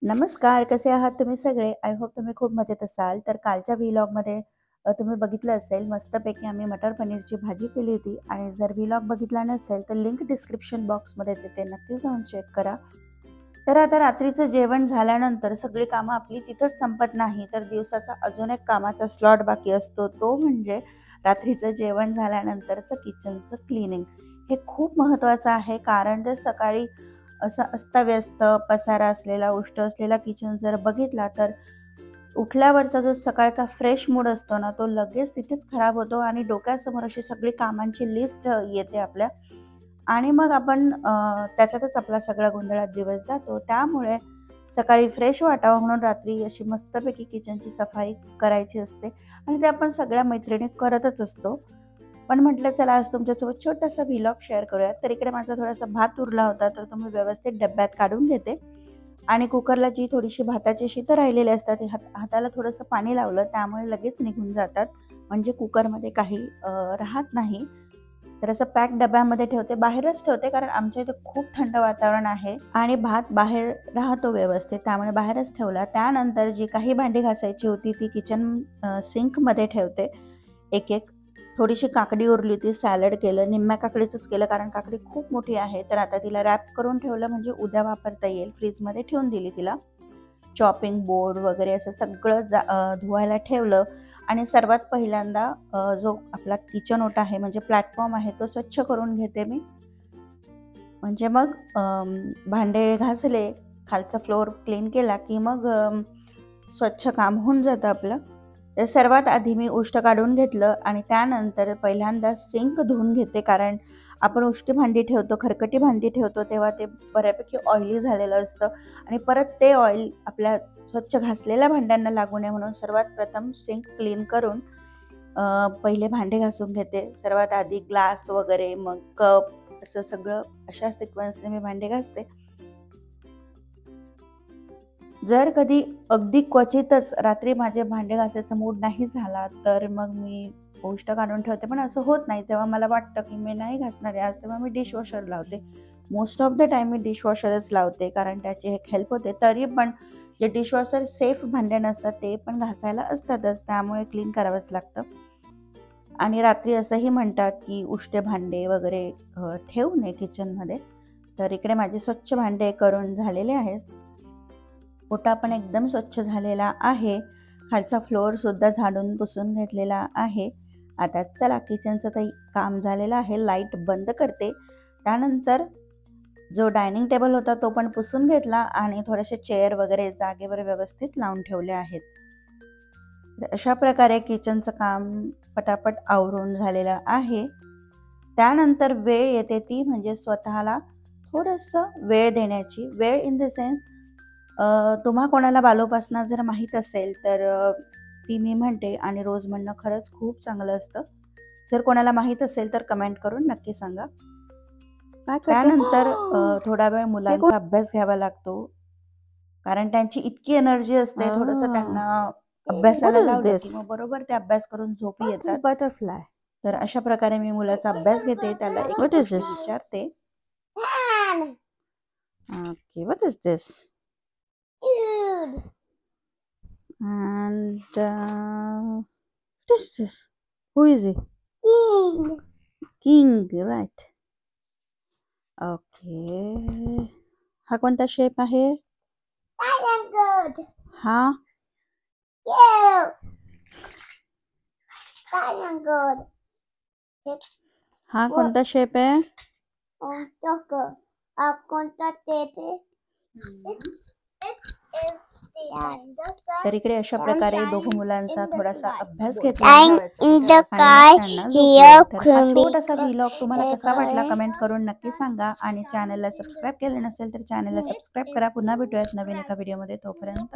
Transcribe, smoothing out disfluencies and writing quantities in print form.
नमस्कार, कसे आहात तुम्ही सगळे? आय होप तुम्ही खूप मजेत असाल. तर कालच्या व्लॉगमध्ये तुम्ही बघितलं असेल मस्तपैकी आम्ही मटर पनीरची भाजी केली होती आणि जर व्लॉग बघितला नसेल तर लिंक डिस्क्रिप्शन बॉक्समध्ये देते, नक्की जाऊन चेक करा. तर आता रात्रीचं जेवण झाल्यानंतर सगळी कामं आपली तिथंच संपत नाही, तर दिवसाचा अजून एक कामाचा स्लॉट बाकी असतो, तो म्हणजे रात्रीचं जेवण झाल्यानंतरचं किचनचं क्लिनिंग. हे खूप महत्त्वाचं आहे, कारण जर सकाळी असं अस्ताव्यस्त पसारा असलेला, उष्ट असलेला किचन जर बघितला, तर उठल्यावरचा जो सकाळचा फ्रेश मूड असतो ना, तो लगेच तिथेच खराब होतो आणि डोक्यासमोर अशी सगळी कामांची लिस्ट येते आपल्या आणि मग आपण त्याच्यातच आपला सगळा गोंधळात दिवस जातो. त्यामुळे सकाळी फ्रेश वाटावं म्हणून रात्री अशी मस्तपैकी किचनची सफाई करायची असते आणि ते आपण सगळ्या मैत्रिणी करतच असतो. पण म्हटलं चला आज तुमच्यासोबत छोटासा व्लॉग शेअर करूयात. तर इकडे माझा थोडासा भात उरला होता, तर तो मी व्यवस्थित डब्यात काढून घेते आणि कुकरला जी थोडीशी भाताची शीतं राहिलेली असतात, ती हाताला थोडंसं पाणी लावलं, त्यामुळे लगेच निघून जातात. म्हणजे कुकरमध्ये काही राहत नाही. तर असं पॅक डब्यामध्ये ठेवते, बाहेरच ठेवते, कारण आमच्या इथे खूप थंड वातावरण आहे आणि भात बाहेर राहतो व्यवस्थित, त्यामुळे बाहेरच ठेवला. त्यानंतर जी काही भांडी घासायची होती ती किचन सिंकमध्ये ठेवते एक-एक. थोडीशी काकडी उरली होती, सॅलड केलं, निम्म्या काकडीचंच केलं कारण काकडी खूप मोठी आहे, तर आता तिला रॅप करून ठेवलं म्हणजे उद्या वापरता येईल. फ्रीजमध्ये ठेवून दिली तिला. चॉपिंग बोर्ड वगैरे असं सगळं धुवायला ठेवलं आणि सर्वात पहिल्यांदा जो आपला किचन ओटा आहे म्हणजे प्लॅटफॉर्म आहे तो स्वच्छ करून घेते मी. म्हणजे मग भांडे घासले, खालचा फ्लोअर क्लीन केला की मग स्वच्छ काम होऊन जातं आपलं. तर सर्वात आधी मी उष्ट काढून घेतलं आणि त्यानंतर पहिल्यांदा सिंक धुवून घेते, कारण आपण उष्टी भांडी ठेवतो, खरकटी भांडी ठेवतो तेव्हा ते बऱ्यापैकी ऑइली झालेलं असतं आणि परत ते ऑइल आपल्या स्वच्छ घासलेल्या भांड्यांना लागू नये म्हणून सर्वात प्रथम सिंक क्लीन करून पहिले भांडे घासून घेते. सर्वात आधी ग्लास वगैरे, मग कप, असं सगळं अशा सिक्वेन्सने मी भांडे घासते. जर कधी अगदी क्वचितच रात्री माझे भांडे घासायचा मूड नाही झाला, तर मग मी उष्ट काढून ठेवते. पण असं होत नाही, जेव्हा मला वाटतं की मी नाही घासणार आहे आज, तेव्हा मी डिशवॉशर लावते. मोस्ट ऑफ द टाईम मी डिशवॉशरच लावते, कारण त्याची एक हेल्प होते. तरी पण जे डिशवॉशर सेफ भांडे नसतात ते पण घासायला असतातच, त्यामुळे क्लीन करावंच लागतं. आणि रात्री असंही म्हणतात की उष्टे भांडे वगैरे ठेवू नये किचनमध्ये. तर इकडे माझे स्वच्छ भांडे करून झालेले आहेत. ओटा पण एकदम स्वच्छ झालेला आहे. खालचा फ्लोअरसुद्धा झाडून पुसून घेतलेला आहे. आता चला किचनचं तर काम झालेलं आहे. लाईट बंद करते. त्यानंतर जो डायनिंग टेबल होता तो पण पुसून घेतला आणि थोडेसे चेअर वगैरे जागेवर व्यवस्थित लावून ठेवले आहेत. तर अशा प्रकारे किचनचं काम पटापट आवरून झालेलं आहे. त्यानंतर वेळ येते ती म्हणजे स्वतःला थोडंसं वेळ देण्याची. वेळ इन द सेन्स तुम्हा कोणाला बालोपासना जर माहीत असेल तर ती मी म्हणते आणि रोज म्हणणं खरंच खूप चांगलं असतं. जर कोणाला माहीत असेल तर कमेंट करून नक्की सांगा. त्यानंतर थोडा वेळ मुलांचा अभ्यास घ्यावा लागतो, कारण त्यांची इतकी एनर्जी असते. थोडंसं त्यांना अभ्यासाला लावलं की मग बरोबर ते अभ्यास करून झोपी येतात. बटरफ्लाय. तर अशा प्रकारे मी मुलाचा अभ्यास घेते, त्याला एक गोष्ट विचारते. Okay, what is this? And what is this? Who is he? King, right. Okay. हा कोणता शेप आहे? हा हा कोणता शेप आहे? तर इकडे अशा प्रकारे दोघं मुलांचा थोडासा अभ्यास घेतला आणि मग त्यांना झोपवलं. तर हा छोटासा व्लॉग तुम्हाला कसा वाटला कमेंट करून नक्की सांगा आणि चॅनलला सबस्क्राईब केलं नसेल तर चॅनलला सबस्क्राईब करा. पुन्हा भेटूयात नवीन एका व्हिडिओमध्ये. तोपर्यंत